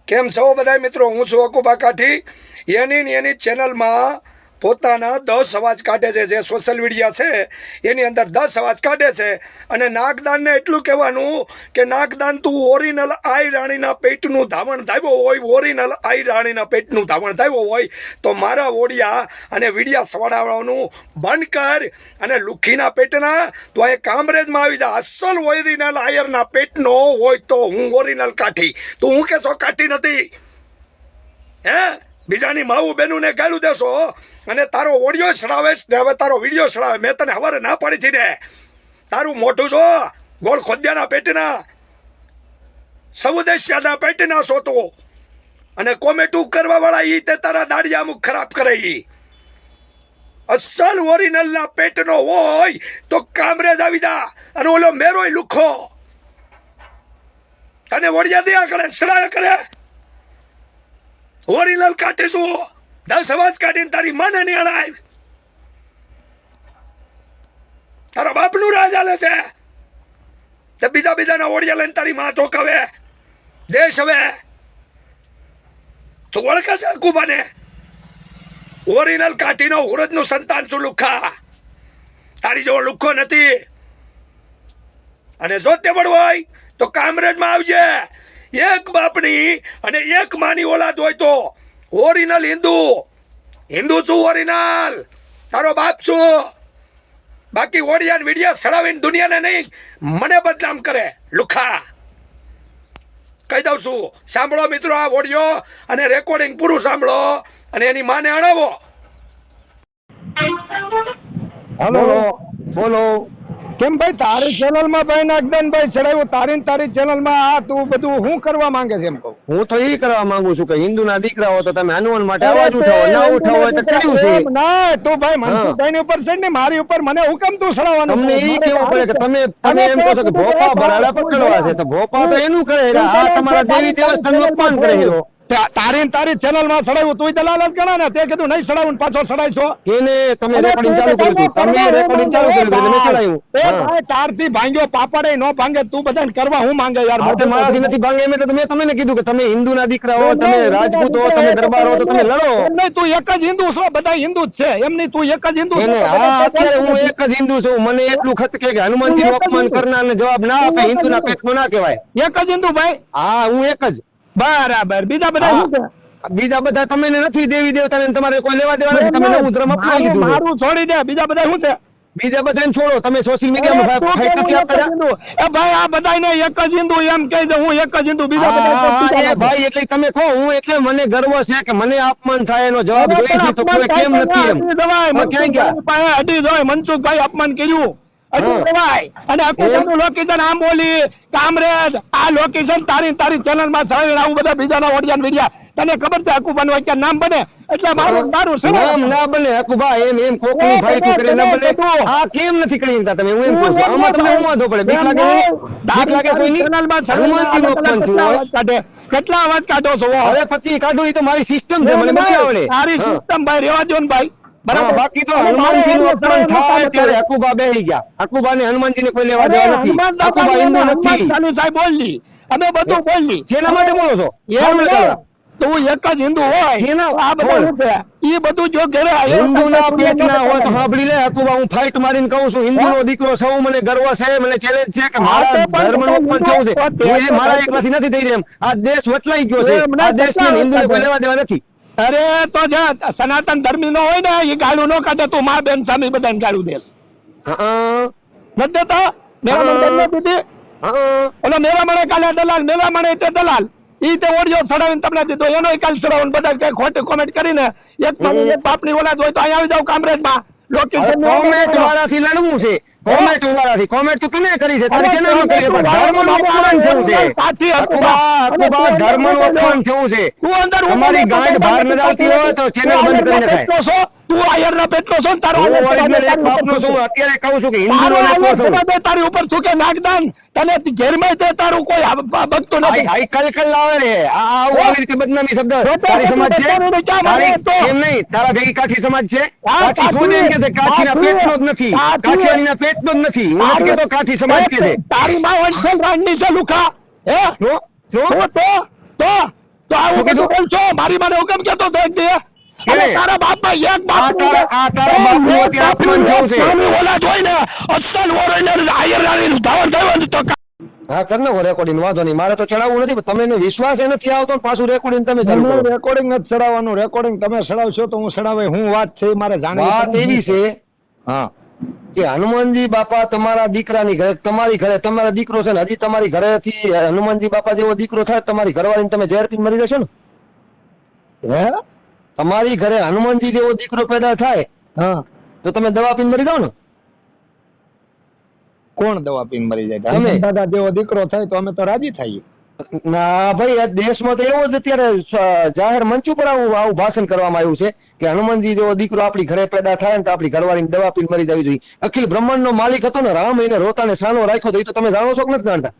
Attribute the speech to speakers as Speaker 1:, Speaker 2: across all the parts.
Speaker 1: કેમ છો બધા મિત્રો? હું છું અકુબા કાઠી. એની ચેનલમાં પોતાના 10 અવાજ કાઢે છે, જે સોશિયલ મીડિયા છે એની અંદર 10 અવાજ કાઢે છે. અને નાગદાનને એટલું કહેવાનું કે નાગદાન તું ઓરિજિનલ આઈ રાણીના પેટનું ધાવણ ધાવ્યો હોય, ઓરિજિનલ આઈ રાણીના પેટનું ધાવણ ધાવ્યો હોય તો મારા ઓડિયા અને વિડિયા સવાડાવવાનું બંધ કર. અને લુખીના પેટના તો એ કામરેજમાં આવી જા. અસલ ઓરિજિનલ આયરના પેટનો હોય તો હું ઓરિજિનલ કાઠી. તું હું કેશો કાઠી નથી? હે, બીજાની માવું બેનુને ગાળું દેશો અને તારો ઓડિયો ચડાવે ને હવે તારો વિડીયો ચડાવે. મેં તને હવારે ના પાડી હતી ને. તારું મોઢું જો ગોળ ખોદ્યાના પેટના, સૌદેશિયાના પેટના સોતો અને કોમેટું કરવા વાળા ઈ તે તારા દાડિયા મુખ ખરાબ કરે. ઈ અસલ ઓરિજિનલના પેટનો હોય તો કામરેજ આવી જા. અને ઓલો મેરોય લુખો તને ઓડિયા દયા કરે, ચડાવે કરે. ઓરિજિનલ કાઢીશું 10 અવાજ કાઢીને તારી માને નહીં હલાય. તારા બાપનું રાજ હાલે છે તે બીજાના ઓડિયા લઈને તારી માં ચોંકાવે. દેશ હવે તું ઓળખે છે અકુબાને? ઓરિજિનલ કાઠીનો હુરજનું સંતાન છું લુખા. તારી જેવો લુખો નથી. અને જો તે બળ હોય તો કામરેજમાં આવજે. એક બાપની અને એક માની ઓલાદ હોય તો ઓરિજિનલ હિન્દુ છું. ઓરિજિનલ તારો બાપ છું. બાકી ઓડિયા વિડિયા સડાવીને દુનિયાને નહીં, મને બદનામ કરે લુખા. કહી દઉં છું, સાંભળો મિત્રો આ ઓડિયો અને રેકોર્ડિંગ પૂરું સાંભળો અને એની માને અણાવો.
Speaker 2: હલો, બોલો. કેમ ભાઈ તારી ચેનલ માં ભાઈ નાગદાન ભાઈ ચડાવ્યું, તારી ચેનલ માં આ તું બધું શું કરવા માંગે છે? એમ કહું
Speaker 3: હું તો એ કરવા માંગુ છું કે હિન્દુના દીકરાઓ તો તમે હનુમાન માટે અવાજ ઉઠાવો, ના ઉઠાવો હોય તો કર્યું છે.
Speaker 2: ના તું ભાઈ મનસુખભાઈ ઉપર છે ને મારી ઉપર મને હુકમ તું ચડાવવાનું.
Speaker 3: તમને એ કેવું પડે કે તમે એમ કહો છો કે ભોપા ભરાડા પકડવા છે, તો ભોપા તો એનું કરે, આ તમારા દેવી દેવસ્થાનનું અપમાન કરે.
Speaker 2: તારી ચેનલ માં ચડાવ્યું, તું દલાલ જ ગણા ને. તે કીધું નહીં ચડાવું, પાછો ચડાવીશો.
Speaker 3: એને તમે રેકોર્ડિંગ ચાલુ કર્યું હતું, તમે રેકોર્ડિંગ ચાલુ કર્યું એટલે મેં ચડાવ્યું.
Speaker 2: તારથી ભાંગ્યો પાપડે નો ભાંગે, તું બધાને કરવા હું માંગે યાર?
Speaker 3: મારાથી નથી ભાંગે. એમ તો મેં તમને કીધું કે તમે હિન્દુના દીકરા હો, તમે રાજપૂત હો, તમે દરબાર હો, તો તમે લડો.
Speaker 2: નહીં, તું એક જ હિન્દુ છો, બધા હિન્દુ જ છે. એમ નહીં, તું એક જ હિન્દુ છો.
Speaker 3: અત્યારે હું એક જ હિન્દુ છું. મને એટલું ખતકે કે હનુમાનજી નું અપમાન કરનારને જવાબ ના આપે હિન્દુના પેટમાં ના કહેવાય.
Speaker 2: એક જ હિન્દુ ભાઈ?
Speaker 3: હા, હું એક જ.
Speaker 2: બરાબર. બીજા બધા શું છે?
Speaker 3: બીજા બધા તમે નથી દેવી દેવતા, તમારે કોઈ લેવા દેવા નથી. તમે નવું ધર્મ અપનાવી લીધું.
Speaker 2: મારું છોડી દે. બીજા બધા શું છે?
Speaker 3: બીજા બધાને છોડો. તમે સોશિયલ મીડિયામાં
Speaker 2: ભાઈ આ બધાને એક જ હિન્દુ એમ કહી દે, હું એક જ હિન્દુ. બીજા બધા
Speaker 3: ભાઈ એટલે તમે કહો, હું એટલે મને ગર્વ છે કે મને અપમાન થાય એનો જવાબ જોઈએ છે, તો કોઈ કેમ નથી એમ ક્યાં ગયા?
Speaker 2: અઢી જવાય મનસુખભાઈ અપમાન કર્યું. અને અકુબાનું લોકેશન આમ બોલી કામરેજ, આ લોકેશન તારી ચેનલ માં સારી આવું બધા બીજાના ઓડિયા વિડિયા. તને ખબર છે અકુબાનું અત્યારે નામ બને એટલે મારું
Speaker 3: નામ ના બને. અકુબા એમ કોકની ભાઈ તું કરી ના બને. આ કેમ નથી કરી શકતા તમે? હું એમ કહું છું, આમાં તમને હું વાંધો પડે? બીક લાગે કોઈ ચેનલ માં હનુમાનજી અપમાન થયું.
Speaker 2: કેટલા અવાજ કાઢો છો?
Speaker 3: હવે પછી કાઢો, એ તો મારી સિસ્ટમ છે, મને નથી આવડે.
Speaker 2: તારી સિસ્ટમ ભાઈ રેવા દો ને ભાઈ.
Speaker 3: બરાબર. બાકી તો હનુમાનજી નું અપમાન થાય ત્યારે અકુબા બેસી ગયા. અકુબા ને હનુમાનજી ને કોઈ લેવા દેવા નથી. અકુબા હિન્દુ નથી.
Speaker 2: ચાલુ સાહેબ બોલી, અમે બધું બોલી.
Speaker 3: જેના માટે બોલો છો?
Speaker 2: તું એક જ હિન્દુ હોય, આ બધું એ બધું જો ઘરે
Speaker 3: હિન્દુના પેટ ના હોય તો સાંભળી લે અકુબા, હું ફાઇટ મારીને કહું છું, હિન્દુનો દીકરો છું, મને ગર્વ છે, મને ચેલેન્જ છે કે મારા ધર્મનું અપમાન થયું છે. હું એ મારા એકલાથી નથી થઈ રહ્યું. આ દેશ વચલાઈ ગયો છે. આ દેશને હિન્દુને કોઈ લેવા દેવા નથી.
Speaker 2: અરે તો જે સનાતન ધર્મી નો હોય ને એ ગાળું ન કાઢે. તું મા બેન સામે બધાને ગાળું દે નથી દેતા. મેળામણ દીધી ઓલો મેળામણે કાલે દલાલ, મેળામણે તે દલાલ ઈ તે ઓડિયો ચડાવીને તમને દીધો, એનો કાલ ચડાવીને બધા કઈ ખોટી કોમેન્ટ કરીને એક બાપની ઓલાદ હોય તો અહીંયા આવી જાવ કામરેજમાં.
Speaker 3: કોમેન્ટ વાળાથી લડવું છે. કોમેન્ટ વાળાથી કોમેન્ટ તો તને કરી છે, તારે કેનામાં કરી છે? ધર્મનું અપમાન થયું છે. અકુબા ધર્મનું અપમાન થયું છે.
Speaker 2: તું અંદર
Speaker 3: તમારી ગાંઠ બહાર ન આવતી હોય તો ચેનલ બંધ કરીને થાય.
Speaker 2: તું આયર ના પેટનો છો, તારો
Speaker 3: અત્યારે કહું છું કે હિન્દુ
Speaker 2: તારી ઉપર શું કે નાગદાન તને ઘેરમાં તે તારું કોઈ બગતું નથી.
Speaker 3: આઈ કલકલ લાવે ને આવી રીતે બદનામી શબ્દ તારી સમાજ છે? એમ નહીં, તારા ભેગી કાઠી સમાજ છે? કાઠી શું એમ કે કાઠીના પેટનો જ નથી, કાઠિયાણીના પેટનો જ નથી. હું નથી કહેતો કાઠી સમાજ કે છે.
Speaker 2: તારી માં વંશલ રાણની છે લુખા. હે તો મારી મને હુકમ કેતો તો એક દી
Speaker 3: કે?
Speaker 2: અને તારા બાપમાં એક
Speaker 3: આ
Speaker 2: બાપ
Speaker 3: તારા બાપનું અત્યારે અપમાન થયું છે.
Speaker 2: ઓલા જોઈને અસલ ઓરઈને આયર ધાવણ થયો ને તો
Speaker 3: હા કર ને રેકોર્ડિંગ વાંધો નહીં, મારે તો ચડાવવું નથી, પણ તમને એને વિશ્વાસ એ નથી આવતો ને પાછું રેકોર્ડિંગ તમે ચાલુ કરો.
Speaker 2: રેકોર્ડિંગ નથી ચડાવવાનું, રેકોર્ડિંગ તમે ચડાવશો તો હું ચડાવે હું વાત છે એ મારે
Speaker 3: વાત એવી છે
Speaker 2: હા
Speaker 3: કે હનુમાનજી બાપા તમારા દીકરાની ઘરે, તમારી ઘરે તમારા દીકરો છે ને, હજી તમારી ઘરેથી હનુમાનજી બાપા જેવો દીકરો થાય તમારી ઘરવાળીને તમે ઝેર પીને મરી જશો ને.
Speaker 2: હે
Speaker 3: તમારી ઘરે હનુમાનજી જેવો દીકરો પેદા થાય
Speaker 2: હા
Speaker 3: તો તમે દવા પીને મરી જાઓ ને.
Speaker 2: કોણ દવા પીને મરી જાય?
Speaker 3: તમે.
Speaker 2: દાદા જેવો દીકરો થાય તો અમે તો રાજી થઈએ.
Speaker 3: ના ભાઈ, આ દેશમાં તો એવો જ અત્યારે જાહેર મંચ ઉપર આવું ભાષણ કરવામાં આવ્યું છે કે હનુમાનજી જેવો દીકરો આપણી ઘરે પેદા થાય ને તો આપણી ઘરવાળીને દવા પીને મરી જવી જોઈએ. અખિલ બ્રહ્માંડનો માલિક હતો ને રામ, એને રોતાને સાનો રાખ્યો તો એ તો તમે જાણો છો કે નથી જાણતા?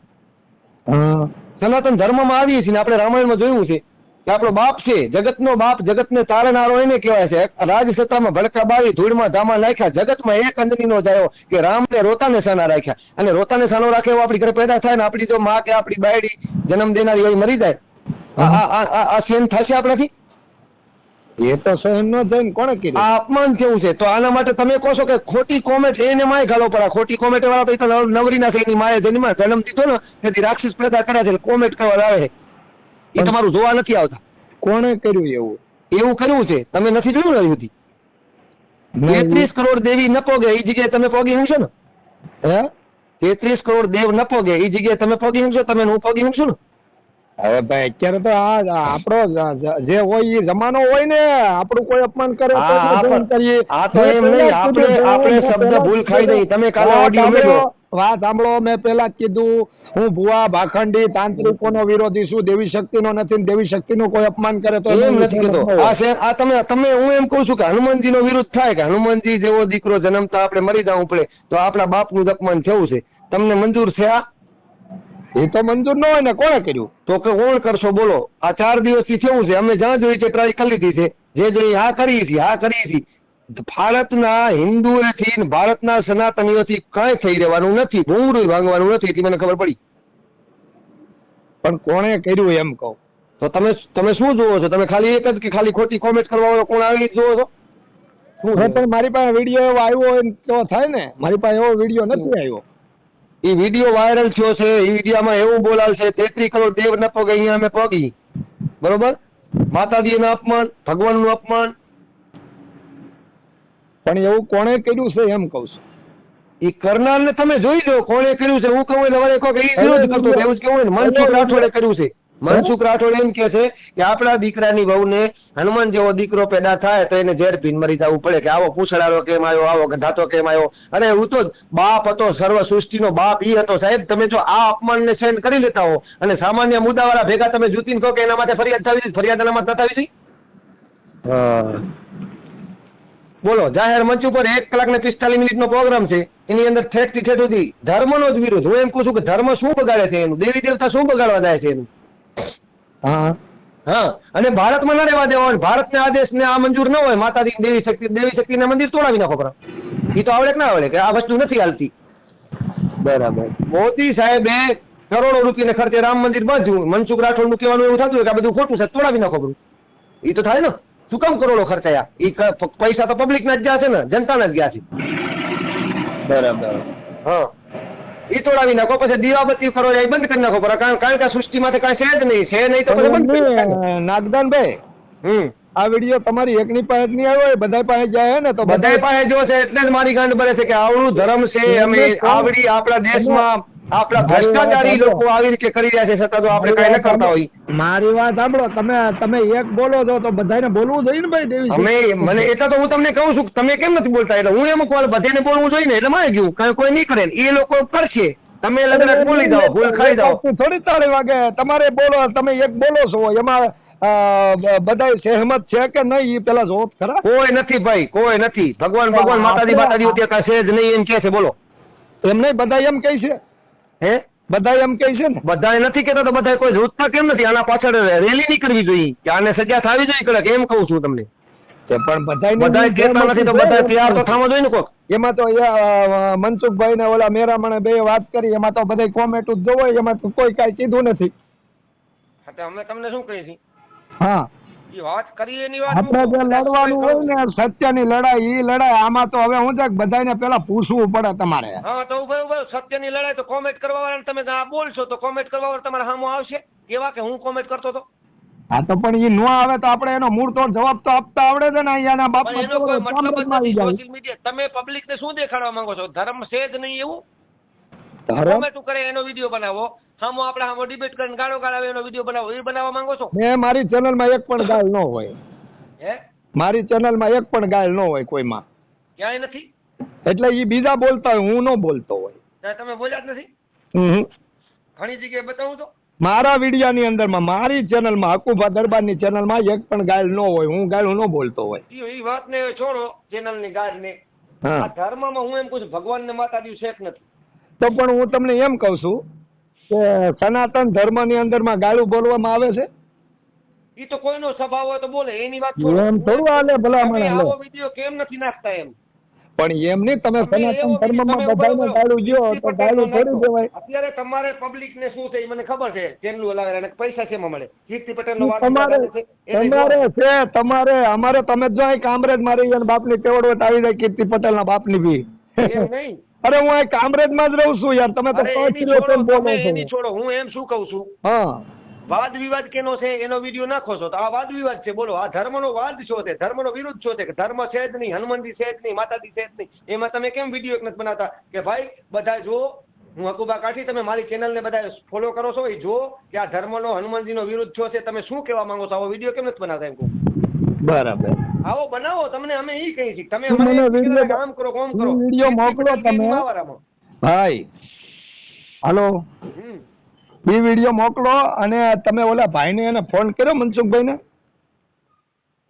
Speaker 3: સનાતન ધર્મમાં આવીએ છીએ ને આપણે રામાયણમાં જોયું છે કે આપણો બાપ છે, જગતનો બાપ, જગતને તારનારો એને કહેવાય છે. રાજસત્તામાં ભડકા બાળી ધૂળમાં ધામા નાખ્યા, જગતમાં એક અંજની નો જાયો કે રામને રોતાને સાના રાખ્યા. અને રોતાને સાનો રાખે એવો આપણી ઘરે પેદા થાય ને આપણી જો માં કે આપણી બાયડી જન્મ દેનારી હોય મરી જાય, આ સહન થશે આપણાથી?
Speaker 2: એ તો સહન ન થઈને કોણે કીધું?
Speaker 3: આ અપમાન કેવું છે? તો આના માટે તમે કહો છો કે ખોટી કોમેન્ટ એને માય ગાળો પડે. ખોટી કોમેન્ટ વાળા તો નવરીના છે એની માએ જન્મ દીધો ને તેથી રાક્ષસ પેદા કર્યા છે, કોમેન્ટ કરવા આવે છે એ તમારું જોવા નથી આવતા.
Speaker 2: કોણે કર્યું એવું?
Speaker 3: એવું કર્યું છે, તમે નથી જોયું ને હજી? 33 કરોડ દેવી ન પોગે એ જગ્યાએ તમે પોગી હમશો ને.
Speaker 2: હે
Speaker 3: 33 કરોડ દેવ ન પોગે એ જગ્યાએ તમે પોગી હમશો, તમે હું પોગી હમશું ને.
Speaker 2: હવે ભાઈ અત્યારે તો આ આપણો જે હોય એ જમાનો હોય ને, આપણું કોઈ અપમાન કરે તો આપણે સહન કરીએ.
Speaker 3: આ તો એમ નહીં, આપણે શબ્દ ભૂલ ખાઈ નહીં. તમે કાલે ઓડિયો મેળવો.
Speaker 2: વાત સાંભળો, મેં પેલા જ કીધું હું ભુવા ભાખંડી તાંત્રિકોનો વિરોધી છું, દેવી શક્તિનો નથી ને દેવી શક્તિનું કોઈ અપમાન કરે તો
Speaker 3: એમ નથી કીધો. આ તમે હું એમ કહું છું કે હનુમાનજીનો વિરોધ થાય કે હનુમાનજી જેવો દીકરો જન્મતા આપણે મરી જવું પડે તો આપણા બાપનું જ અપમાન થયું છે. તમને મંજૂર છે આ?
Speaker 2: એ તો મંજૂર ન હોય ને, કોણે કર્યું?
Speaker 3: તો કે કોણ કરશો બોલો? આ 4 દિવસથી થયું છે, અમે જ્યાં જોઈ છે ટ્રાય કરી લીધી છે, જે જોઈ હા કરીએ છીએ. ભારતના હિન્દુઓથી ને ભારતના સનાતનીઓથી કાંઈ થઈ રહેવાનું નથી, ભૂંગળું ભાંગવાનું નથી, એટલી મને ખબર પડી.
Speaker 2: પણ કોણે કર્યું એમ કહું
Speaker 3: તો તમે શું જોવો છો? તમે ખાલી એક જ કે ખાલી ખોટી કોમેન્ટ કરવા વાળો કોણ આવી જોવો છો?
Speaker 2: પણ મારી પાસે વિડીયો એવો આવ્યો હોય તો થાય ને, મારી પાસે એવો વિડીયો નથી આવ્યો.
Speaker 3: એ વિડીયો વાયરલ થયો છે, એ વિડીયોમાં એવું બોલાલ છે 33 કરોડ દેવ ન પગે અહીંયા અમે પગી, બરોબર? માતાજીનું અપમાન, ભગવાનનું અપમાન.
Speaker 2: પણ એવું કોણે કર્યું છે એમ કહું છું.
Speaker 3: એ કરનારને તમે જોઈ લો કોણે કર્યું છે. હું કહું એટલે કહો કે એ વિરોધ કરતો હતો, એવું જ કેવું ને. મનસુખ રાઠોડે કર્યું છે. મનસુખ રાઠોડ એમ કે છે કે આપણા દીકરાની વહુને હનુમાન જેવો દીકરો પેદા થાય તો એને ઝેર પીને મરી જવું પડે, કે આવો પૂછડારો કેમ આવ્યો, આવો ગધાતો કેમ આવ્યો. અરે હું તો બાપ હતો, સર્વ સૃષ્ટિનો બાપ ઈ હતો. સાહેબ તમે જો આ અપમાનને સહન કરી લેતા હો અને સામાન્ય મુદ્દાવાળા ભેગા તમે જુતીને કહો કે એના માટે ફરિયાદ થવી, ફરિયાદ એના માટે ન થવી જોઈએ. બોલો, જાહેર મંચ ઉપર 1 કલાક ને 45 મિનિટનો પ્રોગ્રામ છે, એની અંદર ઠેઠથી ઠેઠ સુધી ધર્મનો જ વિરોધ. હું એમ કહું છું કે ધર્મ શું બગાડે છે એનું, દેવી દેવતા શું બગાડવા જાય છે એનું. હા, અને ભારતમાં ના રહેવા દેવા હોય, ભારતના આદેશને આ મંજૂર ન હોય, માતાજી દેવી શક્તિના મંદિર તોડાવી નાખો. બરાબર, એ તો આવડે કે ના આવડે કે આ વસ્તુ નથી હાલતી. બરાબર, મોદી સાહેબે કરોડો રૂપિયાના ખર્ચે રામ મંદિર બાંધ્યું. મનસુખ રાઠોડનું કહેવાનું એવું થતું હોય કે આ બધું ખોટું છે, તોડાવી નાખો. બધું એ તો થાય ને. શું કામ કરોડો ખર્ચાયા? એ પૈસા તો પબ્લિકના જ ગયા છે ને, જનતાના જ ગયા છે. બરાબર, હા, એ તોડાવી નાખો. પછી દીવાબત્તી કરો એ બંધ કરી નાખો. કારણ કે સૃષ્ટિમાં કાંઈ છે જ નહીં, છે નહીં તો પછી બંધ.
Speaker 2: નાગદાનભાઈ, આ વિડીયો તમારી એકની પાસે જ નહીં આવ્યો, બધા પાસે જાય ને તો
Speaker 3: બધા પાસે જો છે એટલે જ મારી ગાંઠ ભરે છે કે આવડું ધર્મ છે. અમે આવડી આપણા દેશમાં આપણા ભ્રષ્ટાચારી લોકો આવી રીતે કરી રહ્યા છે, છતાં તો આપણે કઈ ન કરતા હોય.
Speaker 2: મારી વાત સાંભળો, તમે એક બોલો છો તો બધાને બોલવું જોઈએ ને ભાઈ. દેવી
Speaker 3: મને એટલે તો હું તમને કહું છું, તમે કેમ નથી બોલતા? એટલે હું એમ કહું બધાને બોલવું જોઈએ ને, એટલે મારે ગયું કઈ કોઈ નહીં કરે, એ લોકો કરશે. તમે લગન બોલી જાઓ, ભૂલ ખાઈ જાઓ.
Speaker 2: થોડી 3 વાગે તમારે બોલો, તમે એક બોલો છો એમાં બધા સહેમત છે કે નહીં એ પેલા જોવો ખરા.
Speaker 3: કોઈ નથી ભાઈ, કોઈ નથી. ભગવાન માતાજી ત્યાં છે જ નહીં એમ કે છે. બોલો,
Speaker 2: એમ નહીં, બધા એમ કહે છે.
Speaker 3: હે, બધા
Speaker 2: એમ કહે છે ને?
Speaker 3: બધા નથી કહેતા તો બધા કોઈ જોતા કેમ નથી? આના પાછળ રેલી નહીં કરવી જોઈએ કે આને સજા થવી જોઈએ કડક, એમ કહું છું તમને.
Speaker 2: પણ
Speaker 3: બધા કહેતા નથી તો બધા તૈયાર તો થવા જોઈએ ને કોક.
Speaker 2: એમાં તો મનસુખભાઈ ને ઓલા મેરામણે બે વાત કરી, એમાં તો બધા કોમેન્ટ જ જોવો, એમાં તો કોઈ કાંઈ કીધું નથી.
Speaker 3: અમે તમને શું કહીએ છીએ?
Speaker 2: હા,
Speaker 3: એ વાત કરીએ એની વાત
Speaker 2: આપણે જે લડવાનું હોય ને સત્યની લડાઈ ઈ લડાઈ આમાં તો હવે હું છે કે બધાને પેલા પૂછવું પડે તમારે.
Speaker 3: હા તો ઉભા સત્યની લડાઈ તો કોમેન્ટ કરવા વાળા તમે આ બોલશો તો કોમેન્ટ કરવા વાળા તમારા સામું આવશે કેવા કે હું કોમેન્ટ કરતો હતો.
Speaker 2: હા તો પણ એ ન આવે તો આપણે એનો મૂળ તોડ જવાબ તો આપતા આવડે છે ને અહીંયાના બાપ
Speaker 3: પણ એનો કોઈ મતલબ જ નથી. સોશિયલ મીડિયા તમે પબ્લિક ને શું દેખાડવા માંગો છો? ધર્મ છે જ નહીં એવું? કોમેન્ટ કરે એનો વિડીયો બનાવો, સામો આપણે સામો ડિબેટ કરીને ગાળો ગાળાવે એનો વિડીયો બનાવો, એ બનાવવા માંગો છો?
Speaker 2: મેં મારી ચેનલમાં એક પણ ગાળ ન હોય.
Speaker 3: હે?
Speaker 2: મારી ચેનલમાં એક પણ ગાળ ન હોય કોઈમાં.
Speaker 3: ક્યાંય નથી.
Speaker 2: એટલે એ બીજા બોલતા હોય, હું ન બોલતો હોય.
Speaker 3: ત્યાં તમે બોલ્યા જ નથી. ઘણી જગ્યાએ બતાવું તો
Speaker 2: મારા વિડીયાની અંદરમાં મારી ચેનલમાં હકુભા દરબારની ચેનલમાં એક પણ ગાળ ન હોય, હું ગાળ ન બોલતો હોય.
Speaker 3: એ વાત ને છોડો ચેનલની ગાળ ને. આ ધર્મમાં હું એમ કહું છું ભગવાન ને માતા દી છે નથી.
Speaker 2: તો પણ હું તમને એમ કહું છું કે સનાતન ધર્મની અંદરમાં ગાળું બોલવામાં આવે છે.
Speaker 3: એ તો કોઈનો સ્વભાવ હોય તો બોલે એની વાત
Speaker 2: એમ થોડું હાલે ભલામણ હાલે.
Speaker 3: આવો વિડીયો કેમ નથી નાખતા એમ?
Speaker 2: પણ એમ નહીં, તમે સનાતન ધર્મમાં બધાને ગાળું જો તો ગાળું થોડી દેવાય.
Speaker 3: અત્યારે તમારે પબ્લિક ને શું છે એ મને ખબર છે. ચેનલું હલાવે અને પૈસા શેમાં મળે? કીર્તિ પટેલ નો
Speaker 2: તમારે છે તમારે અમારે તમે જો અહીં કામરેજ મારી અને બાપની તેવડવટ આવી જાય કીર્તિ પટેલ ના બાપની બી.
Speaker 3: એમ નહીં.
Speaker 2: અરે હું અહીં કામરેજમાં જ રહું છું યાર. તમે તો
Speaker 3: એની છોડો, હું એમ શું કહું છું,
Speaker 2: હા
Speaker 3: વાદ વિવાદ કેનો છે એનો વિડીયો નાખો છો તો આ વાદ વિવાદ છે. બોલો આ ધર્મનો વાદ છો છે, ધર્મનો વિરુદ્ધ છો છે કે ધર્મ છે જ નહીં, હનુમાનજી છે જ નહીં, માતાજી છે જ નહીં. એમાં તમે કેમ વિડીયો નથી બનાવતા કે ભાઈ બધા જો હું હકુબા કાઠી તમે મારી ચેનલને બધા ફોલો કરો છો એ જો કે આ ધર્મનો હનુમાનજીનો વિરુદ્ધ છો છે, તમે શું કહેવા માંગો છો? આવો વિડીયો કેમ નથી બનાવતા એમ કહું?
Speaker 2: બરાબર,
Speaker 3: આવો બનાવો. તમને અમે ઈ કહીએ છીએ તમે મને કામ કરો, કોમ કરો,
Speaker 2: વિડીયો મોકલો તમે ભાઈ. હાલો, એ વિડીયો મોકલો અને તમે ઓલા ભાઈને એને ફોન કર્યો મનસુખભાઈને?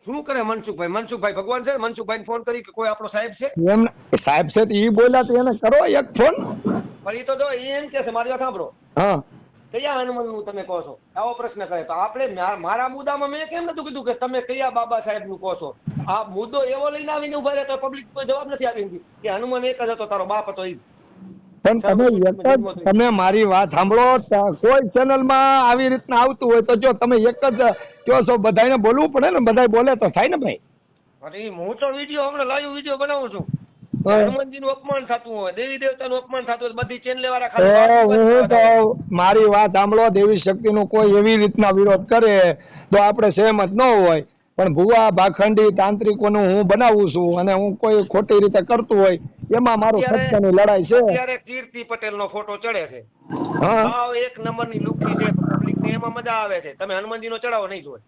Speaker 3: શું કરે મનસુખભાઈ? મનસુખભાઈ ભગવાન છે? મનસુખભાઈને ફોન કરી કે કોઈ આપણો સાહેબ છે?
Speaker 2: એમ સાહેબ છે તો એ બોલ્યા તો એને કરો એક ફોન.
Speaker 3: પણ એ તો જો એમ કે છે મારી વાત સાંભળો,
Speaker 2: હા
Speaker 3: કયા હનુમાનનું તમે કહો છો? આવો પ્રશ્ન કરે તો આપણે મારા મુદ્દામાં મેં કેમ નતું કીધું કે તમે કયા બાબા સાહેબનું કહો છો? આ મુદ્દો એવો લઈને આવીને ઉભા રહે તો પબ્લિક કોઈ જવાબ નથી આપી કે હનુમાન એક જ હતો, તારો બાપ હતો એ.
Speaker 2: પણ તમે એક જ તમે મારી વાત સાંભળો. કોઈ ચેનલમાં આવી રીતના આવતું હોય તો જો તમે એક જ કહો છો, બધાને બોલવું પડે ને, બધા બોલે તો થાય ને ભાઈ.
Speaker 3: અરે હું તો વિડીયો હમણાં લાઈવ વિડીયો બનાવું છું. હનુમાનજીનું અપમાન થતું હોય, દેવી દેવતાનું અપમાન થતું હોય, બધી ચેનલ વાળા
Speaker 2: હું તો મારી વાત સાંભળો, દેવી શક્તિનો કોઈ એવી રીતના વિરોધ કરે તો આપણે સહેમત ન હોય. પણ ભુવા ભાખંડી તાંત્રિકોનું હું બનાવું છું અને હું કોઈ ખોટી રીતે કરતું હોય એમાં મારું સત્યની લડાઈ છે.
Speaker 3: અત્યારે કીર્તિ પટેલ નો ફોટો ચડે છે, હા એક નંબરની લુકડી છે, પબ્લિક ને એમાં મજા આવે છે. તમે હનુમાનજી નો ચડાવો નહીં જોય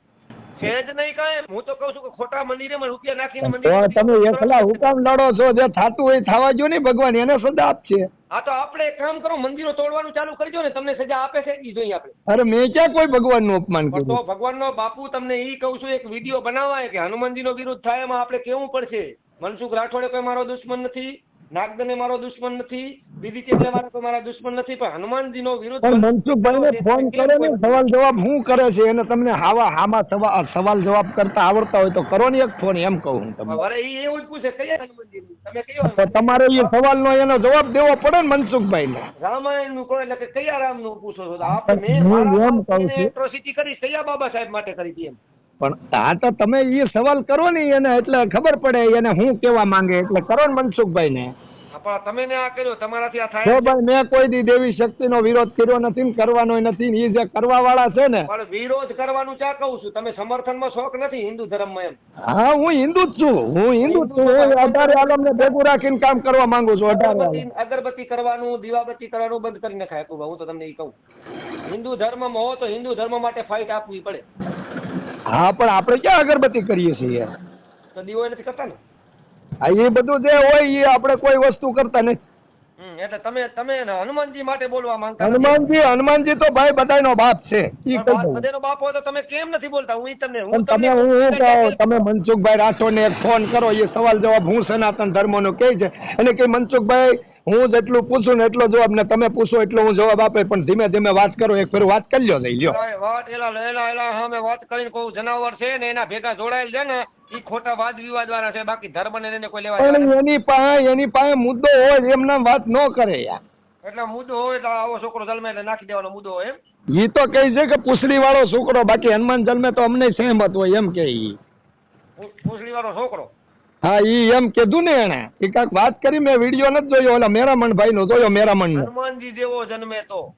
Speaker 3: છે જ નહીં કાંઈ. હું તો કહું છું કે ખોટા મંદિરે માં રૂપિયા નાખીને મંદિર
Speaker 2: તમે એકલા હુકામ લડો છો? જે થતું હોય થવા જો ને, ભગવાન એને સજા આપશે.
Speaker 3: હા તો આપણે એક કામ કરો, મંદિરો તોડવાનું ચાલુ કરજો ને, તમને સજા આપે છે એ જોઈએ આપણે.
Speaker 2: અરે મેં ક્યાં કોઈ ભગવાનનું અપમાન કર્યું?
Speaker 3: તો ભગવાનનો બાપુ તમને ઈ કહું છું એક વિડીયો બનાવાય કે હનુમાનજીનો વિરુદ્ધ થાય એમાં આપણે કેવું પડશે. મનસુખ રાઠોડે કોઈ મારો દુશ્મન નથી, નાગદને મારો દુશ્મન નથી, બીજી ચેનલ વાળા કોઈ મારા દુશ્મન નથી, પણ હનુમાનજીનો વિરુદ્ધ.
Speaker 2: પણ મનસુખભાઈને ફોન કરે ને, સવાલ જવાબ શું કરે છે એને તમને હામાં સવાલ જવાબ કરતા આવડતા હોય તો કરો ને એક ફોન, એમ કહું હું તમને.
Speaker 3: અરે એ એવું જ પૂછે કયા હનુમાનજી તમે કયો?
Speaker 2: તો તમારે એ સવાલનો એનો જવાબ દેવો પડે ને મનસુખભાઈને.
Speaker 3: રામાયણનું કહો એટલે કે કયા રામનું પૂછો છો? આપણે મેં એટ્રોસિટી કરી કયા બાબા સાહેબ માટે કરી હતી એમ.
Speaker 2: પણ આ તો તમે એ સવાલ કરો ને એને એટલે ખબર પડે એને હું કેવા માંગે એટલે કરો ને મનસુખભાઈને.
Speaker 3: પણ તમે ને આ કર્યો તમારાથી આ થાય?
Speaker 2: ભાઈ મેં કોઈ દી દેવી શક્તિનો વિરોધ કર્યો નથી ને કરવાનો નથી. એ જે કરવા વાળા છે ને.
Speaker 3: પણ વિરોધ કરવાનું ચા કહું છું, તમે સમર્થનમાં શોખ નથી હિન્દુ ધર્મમાં એમ?
Speaker 2: હા હું હિન્દુ જ છું, હું 18 આલમને ભેગું રાખીને કામ કરવા માંગુ છું. 18
Speaker 3: અગરબત્તી કરવાનું, દીવાબત્તી કરવાનું બંધ કરીને નખાય. હું તો તમને એ કહું, હિન્દુ ધર્મમાં હો તો હિન્દુ ધર્મ માટે ફાઇટ આપવી પડે.
Speaker 2: હા પણ આપણે ક્યાં અગરબત્તી કરીએ છીએ?
Speaker 3: તો દીવો નથી કરતા ને?
Speaker 2: હા એ બધું જે હોય એ આપણે કોઈ વસ્તુ કરતા નહીં.
Speaker 3: એટલે તમે હનુમાનજી માટે બોલવા માંગતા?
Speaker 2: હનુમાનજી તો ભાઈ બધાનો બાપ છે.
Speaker 3: બધાનો બાપ હોય તો તમે કેમ નથી બોલતા?
Speaker 2: તમે મનસુખભાઈ રાઠોડને એક ફોન કરો, એ સવાલ જવાબ હું સનાતન ધર્મનો કહે છે અને કે મનસુખભાઈ હું જેટલું પૂછું ને એટલો જવાબ ને તમે પૂછો એટલો હું જવાબ આપે, પણ ધીમે ધીમે વાત કરો. એક ફેર વાત કરી લ્યો. લઈ લ્યો
Speaker 3: વાત એલા અમે વાત કરીને કોઈ જનાવર છે ને એના ભેગા જોડાયેલ છે ને એ ખોટા વાદ વિવાદ વાળા છે, બાકી ધર્મ ને કોઈ લેવા.
Speaker 2: એની પાસે મુદ્દો હોય એમના વાત ન કરે યાર.
Speaker 3: એટલે મુદ્દો હોય એટલે આવો છોકરો જન્મે એટલે નાખી દેવાનો મુદ્દો હોય એમ.
Speaker 2: ઈ તો કહે છે કે પૂછડી વાળો છોકરો, બાકી હનુમાન જન્મે તો અમને સહેમત હોય એમ કે ઈ.
Speaker 3: પૂછડી વાળો છોકરો.
Speaker 2: હા ઈ એમ કીધું ને એને. ઈ કાંઈક વાત કરી, મેં વિડીયો નથી જોયો, ઓલા મેરામણ ભાઈ નો જોયો, મેરામણ નો.
Speaker 3: હનુમાનજી જેવો જન્મે તો